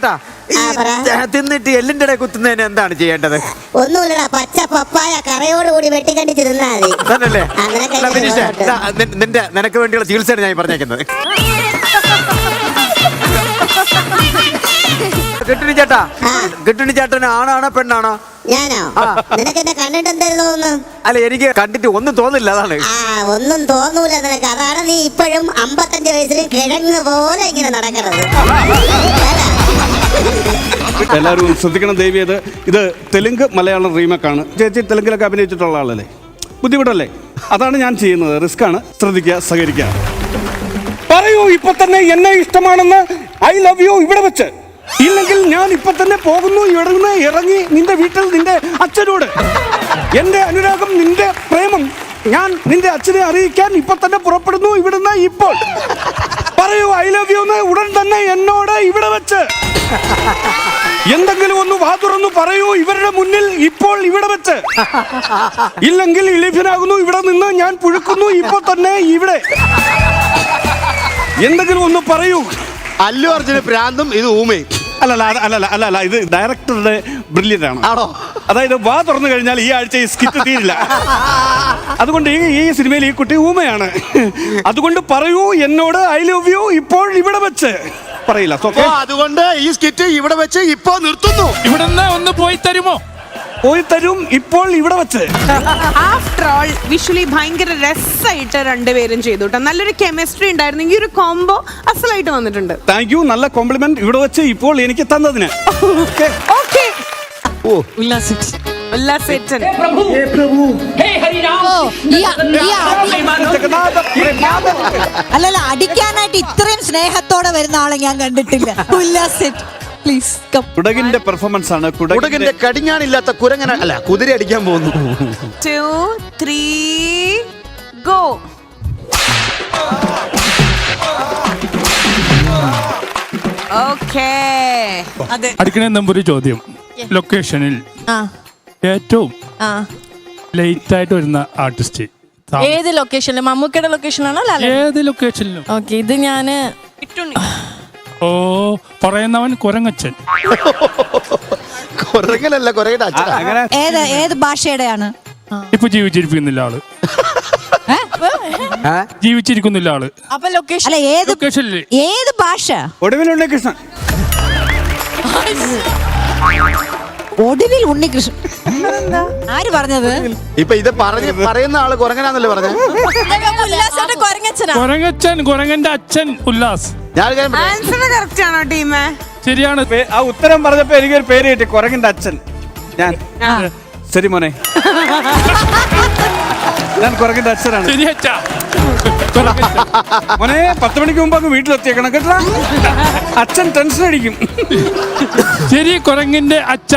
ചേട്ടാ തിന്നിട്ട് എല്ലിന്റെ ഇടയിൽ കുത്തുന്നതിന് എന്താണ് ചെയ്യേണ്ടത്? ഒന്നുമില്ലടാ, പച്ച പപ്പായ കറയോടുകൂടി വെട്ടിക്കണ്ടിച്ച് തിന്നാ മതി. നിനക്ക് വേണ്ടിയുള്ള ചികിത്സയാണ് ഞാൻ പറഞ്ഞേക്കുന്നത്. കിട്ടുണി ചേട്ടാ, കിട്ടുണി ചേട്ടന് ആണാണോ പെണ്ണാണോ? ഞാനോ? നിനക്ക് എന്നെ കണ്ടിട്ട് എന്തായിരുന്നു തോന്നുന്നു? അല്ല, എനിക്ക് കണ്ടിട്ട് ഒന്നും തോന്നില്ല, അതാണ്. ഒന്നും തോന്നൂല നിനക്ക്, അതാണ് നീ ഇപ്പോഴും 55 വയസ്സിൽ കിഴങ്ങ് പോലെ ഇങ്ങനെ നടക്കുന്നത്. എല്ലാവരും ശ്രദ്ധിക്കണം ദേവിയത്. ഇത് തെലുങ്ക് മലയാളം റീമേക്കാണ്. ചേച്ചി തെലുങ്കിലൊക്കെ അഭിനയിച്ചിട്ടുള്ള ആളല്ലേ? ബുദ്ധിമുട്ടല്ലേ? അതാണ് ഞാൻ ചെയ്യുന്നത്. റിസ്ക് ആണ്. ശ്രദ്ധിക്കുക, സഹകരിക്കുക. പറയൂ ഇപ്പൊ തന്നെ എന്നെ ഇഷ്ടമാണെന്ന്. ഐ ലവ് യു ഇവിടെ വെച്ച്. ഇല്ലെങ്കിൽ ഞാൻ ഇപ്പൊ തന്നെ പോകുന്നു. ഇവിടെ നിന്ന് ഇറങ്ങി നിന്റെ വീട്ടിൽ നിന്റെ അച്ഛനോട് എന്റെ അനുരാഗം, നിന്റെ പ്രേമം ഞാൻ നിന്റെ അച്ഛനെ അറിയിക്കാൻ ഇപ്പൊ തന്നെ പുറപ്പെടുന്നു ഇവിടുന്ന് ഇപ്പോൾ. പറയൂ ഐ ലവ് യു എന്ന് ഉടൻ തന്നെ എന്നോട് ഇവിടെ വെച്ച്. എന്തെങ്കിലും ഒന്ന് വാ തുറന്നു പറയൂ ഇവരുടെ മുന്നിൽ ഇപ്പോൾ ഇവിടെ വെച്ച്. ഇല്ലെങ്കിൽ ഇളിഫനാകുന്നു ഇവിടെ നിന്ന് ഞാൻ പുഴുക്കുന്നു ഇപ്പൊ തന്നെ ഇവിടെ. എന്തെങ്കിലും ഒന്ന് പറയൂ. അല്ലു അർജുന പ്രാന്തും ഇത് ഊമയും. അല്ലല്ല ഇത് ഡയറക്ടറുടെ ബ്രില്യൻ്റ് ആണ്. ആണോ? അതായത് വാ തുറന്നു കഴിഞ്ഞാൽ ഈ ആഴ്ച ഈ സ്കിറ്റ് തീരില്ല. അതുകൊണ്ട് ഈ സിനിമയിൽ ഈ കുട്ടി ഊമയാണ്. അതുകൊണ്ട് പറയൂ എന്നോട് ഐ ലവ് യു ഇപ്പോൾ ഇവിടെ വെച്ച്. പറയില്ല. അതുകൊണ്ട് ഈ സ്കിറ്റ് ഇവിടെ വെച്ച് ഇപ്പോ നിർത്തുന്നു. ഇവിടുന്ന് ഒന്ന് പോയി തരുമോ? പോയി തരും ഇപ്പോൾ ഇവിടെ വെച്ച്. ആഫ്റ്റർ ഓൾ വിഷ്വലി ഭയങ്കര രസമായിട്ട് രണ്ടുപേരും ചെയ്തു കേട്ടോ. നല്ലൊരു കെമിസ്ട്രി ഉണ്ടായിരുന്നു. ഈ ഒരു കോംബോ അസലായിട്ട് വന്നിട്ടുണ്ട്. Thank you. നല്ല കോംപ്ലിമെന്റ് ഇവിടെ വെച്ച് ഇപ്പോൾ എനിക്ക് തന്നതിന്. ഓക്കെ. അല്ലല്ല, അടിക്കാനായിട്ട് ഇത്രയും സ്നേഹത്തോടെ വരുന്ന ആളെ ഞാൻ കണ്ടിട്ടില്ല. കുടകിന്റെ പെർഫോമൻസ് ആണ്. കുടകിന്റെ കടിഞ്ഞാണില്ലാത്ത കുരങ്ങന അല്ല, കുതിര അടിക്കാൻ പോകുന്നു. 2, 3 ഗോ. ഓക്കേ. അടിക്കണ ഒരു ചോദ്യം. ലൊക്കേഷനിൽ ഏറ്റവും ലേറ്റ് ആയിട്ട് വരുന്ന ആർട്ടിസ്റ്റ് ഏത് ലൊക്കേഷനിലും? മമ്മൂക്കയുടെ ലൊക്കേഷനാണോ? ഏത് ലൊക്കേഷനിലും? ഓക്കെ, ഇത് ഞാന് ഓ പറയുന്നവൻ കുരങ്ങച്ചൻ. കുരങ്ങനല്ല, കുരങ്ങയുടെ അച്ഛൻ. ഏത് ഭാഷയുടെയാണ്? ഇപ്പൊ ജീവിച്ചിരിക്കുന്നില്ല ആള്. ജീവിച്ചിരിക്കുന്നില്ല ആള്. അപ്പൊ ലൊക്കേഷൻ ലൊക്കേഷനിൽ ഏത് ഭാഷ? ഒടുവിൽ ഉണ്ണികൃഷ്ണൻ. ഒടുവിൽ ഉണ്ണികൃഷ്ണൻ ആര് പറഞ്ഞത്? ഇപ്പൊ ഇത് പറയുന്ന ആള് കുരങ്ങനാന്നല്ലേ പറഞ്ഞത്? കുരങ്ങച്ചൻ, കുരങ്ങന്റെ അച്ഛൻ ഉല്ലാസ്. ആൻസർ കറക്റ്റ് ആണോ ടീമേ? ശരിയാണ്. ആ ഉത്തരം പറഞ്ഞപ്പോ എനിക്കൊരു പേര് കിട്ടി, കുരങ്ങന്റെ അച്ഛൻ. ഞാൻ ശരി മോനെ, ഞാൻ കുരങ്ങന്റെ അച്ഛനാണ്. മോനെ 10 മണിക്ക് മുമ്പ് അങ്ങ് വീട്ടിലെത്തിയേക്കണം കേട്ടോ. അച്ഛൻ ടെൻഷൻ അടിക്കും. ശരി, കുരങ്ങിന്റെ അച്ഛ.